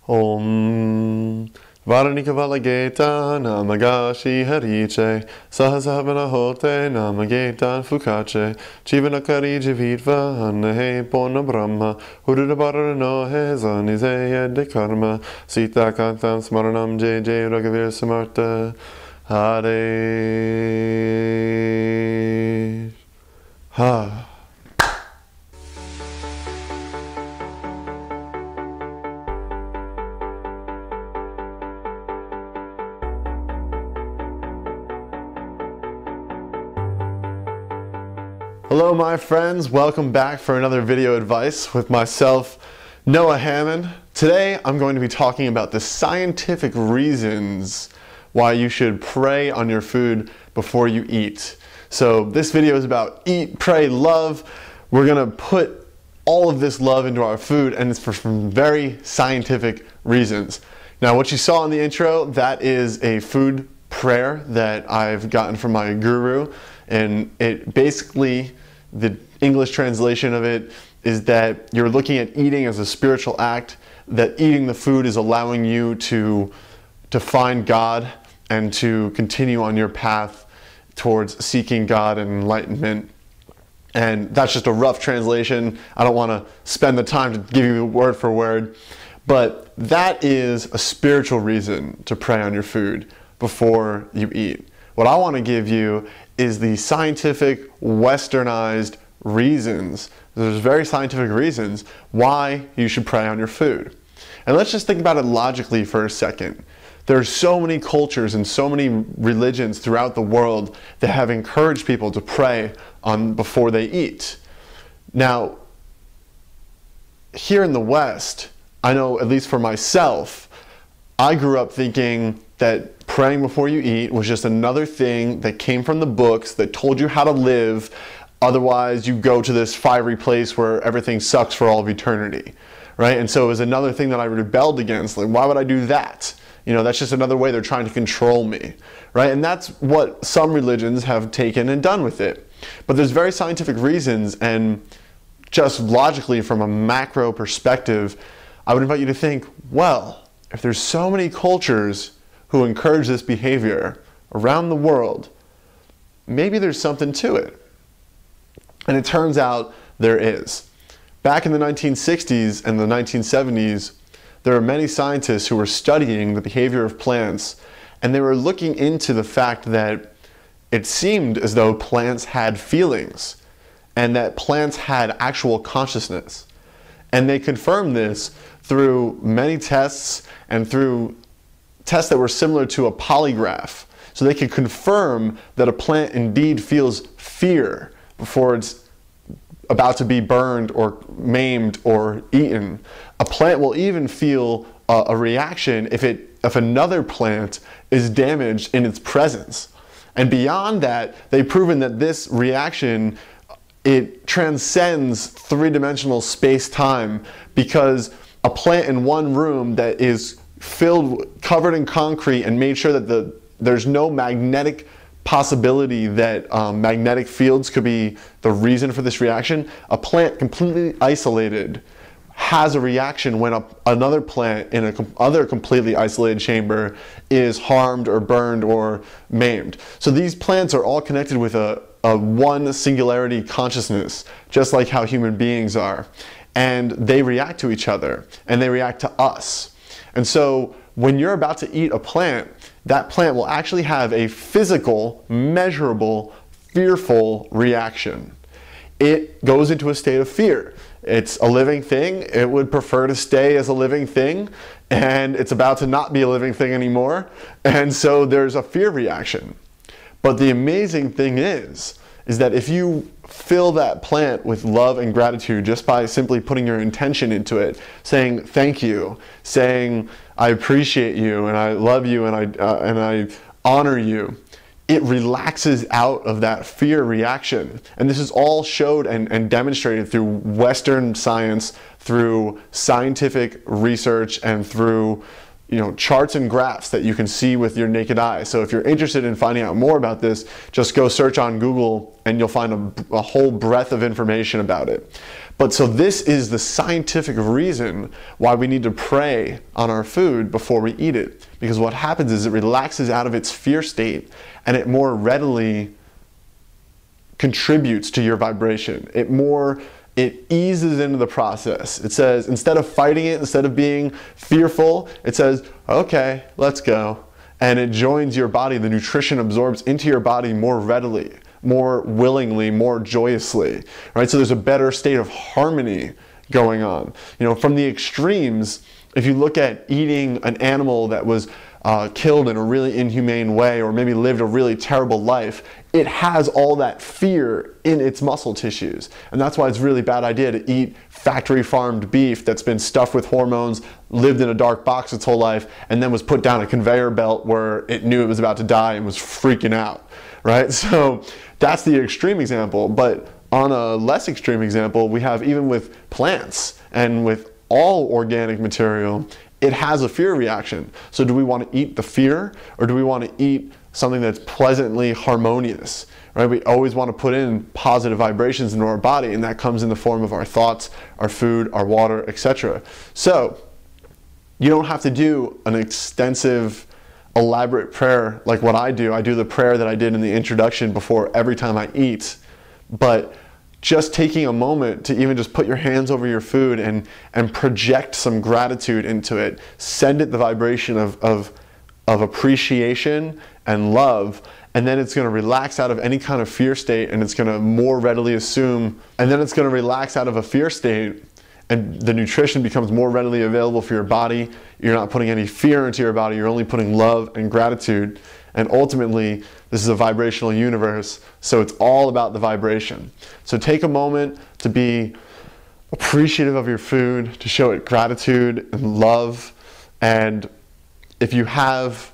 Om Varanicavalageta Namagashi Hariche Sahasavana Hote Namageta Fukache Chivanakari Javitva Anahe Pona Brahma Hududabara he Zanize de Karma Sita Kantam Smaranam JJ Ragavir Samarta Hare Ha. Hello my friends, welcome back for another video advice with myself, Noah Hammond. Today I'm going to be talking about the scientific reasons why you should pray on your food before you eat. So this video is about eat, pray, love. We're going to put all of this love into our food, and it's for some very scientific reasons. Now what you saw in the intro, that is a food prayer that I've gotten from my guru, and it basically, the English translation of it is that you're looking at eating as a spiritual act, that eating the food is allowing you to find God and to continue on your path towards seeking God and enlightenment. And that's just a rough translation. I don't want to spend the time to give you word for word, but that is a spiritual reason to pray on your food before you eat. What I want to give you is the scientific, westernized reasons. There's very scientific reasons why you should pray on your food. And let's just think about it logically for a second. There are so many cultures and so many religions throughout the world that have encouraged people to pray before they eat. Now, here in the West, I know, at least for myself, I grew up thinking that praying before you eat was just another thing that came from the books that told you how to live. Otherwise, you go to this fiery place where everything sucks for all of eternity, right? And so it was another thing that I rebelled against. Like, why would I do that? You know, that's just another way they're trying to control me, right? And that's what some religions have taken and done with it. But there's very scientific reasons, and just logically from a macro perspective, I would invite you to think, well, if there's so many cultures who encourage this behavior around the world, maybe there's something to it. And it turns out there is. Back in the 1960s and the 1970s, there were many scientists who were studying the behavior of plants, and they were looking into the fact that it seemed as though plants had feelings and that plants had actual consciousness. And they confirmed this through many tests and through tests that were similar to a polygraph. So they could confirm that a plant indeed feels fear before it's about to be burned or maimed or eaten. A plant will even feel a reaction if another plant is damaged in its presence. And beyond that, they've proven that this reaction, it transcends three-dimensional space-time, because a plant in one room that is covered in concrete and made sure that there's no magnetic possibility that magnetic fields could be the reason for this reaction, a plant completely isolated has a reaction when another plant in another completely isolated chamber is harmed or burned or maimed. So these plants are all connected with a one singularity consciousness, just like how human beings are. And they react to each other, and they react to us. And so when you're about to eat a plant, that plant will actually have a physical, measurable, fearful reaction. It goes into a state of fear. It's a living thing. It would prefer to stay as a living thing, and it's about to not be a living thing anymore. And so there's a fear reaction. But the amazing thing is that if you fill that plant with love and gratitude just by simply putting your intention into it, saying thank you, saying I appreciate you and I love you and I honor you, it relaxes out of that fear reaction. And this is all showed and demonstrated through Western science, through scientific research, and through charts and graphs that you can see with your naked eye. So if you're interested in finding out more about this, just go search on Google and you'll find a whole breadth of information about it. But so this is the scientific reason why we need to pray on our food before we eat it. Because what happens is it relaxes out of its fear state and it more readily contributes to your vibration. It eases into the process. It says, instead of fighting it, instead of being fearful, it says, okay, let's go. And it joins your body. The nutrition absorbs into your body more readily, more willingly, more joyously, right? So there's a better state of harmony going on. You know, from the extremes, if you look at eating an animal that was killed in a really inhumane way, or maybe lived a really terrible life, it has all that fear in its muscle tissues. And that's why it's a really bad idea to eat factory farmed beef that's been stuffed with hormones, lived in a dark box its whole life, and then was put down a conveyor belt where it knew it was about to die and was freaking out, right? So that's the extreme example. But on a less extreme example, we have even with plants and with all organic material, it has a fear reaction. So do we want to eat the fear, or do we want to eat something that's pleasantly harmonious, right? We always want to put in positive vibrations into our body, and that comes in the form of our thoughts, our food, our water, etc. So you don't have to do an extensive, elaborate prayer like what I do. I do the prayer that I did in the introduction before every time I eat, but just taking a moment to even just put your hands over your food and project some gratitude into it, send it the vibration of appreciation and love, and then it's going to relax out of any kind of fear state, and it's going to more readily assume, and then it's going to relax out of a fear state, and the nutrition becomes more readily available for your body. You're not putting any fear into your body, you're only putting love and gratitude. And ultimately, this is a vibrational universe, so it's all about the vibration. So take a moment to be appreciative of your food, to show it gratitude and love. And if you have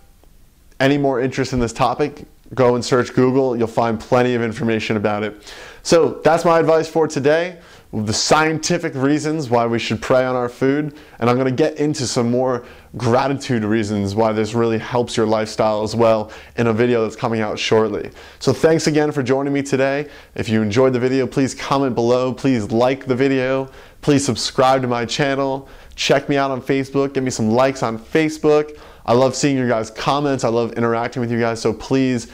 any more interest in this topic, go and search Google. You'll find plenty of information about it. So that's my advice for today. The scientific reasons why we should pray on our food, and I'm going to get into some more gratitude reasons why this really helps your lifestyle as well in a video that's coming out shortly. So thanks again for joining me today. If you enjoyed the video, please comment below, please like the video, please subscribe to my channel, check me out on Facebook, give me some likes on Facebook. I love seeing your guys' comments, I love interacting with you guys, so please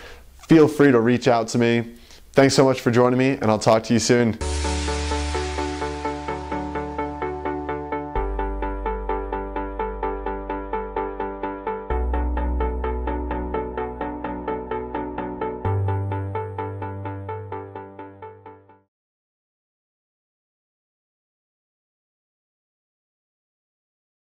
feel free to reach out to me. Thanks so much for joining me, and I'll talk to you soon.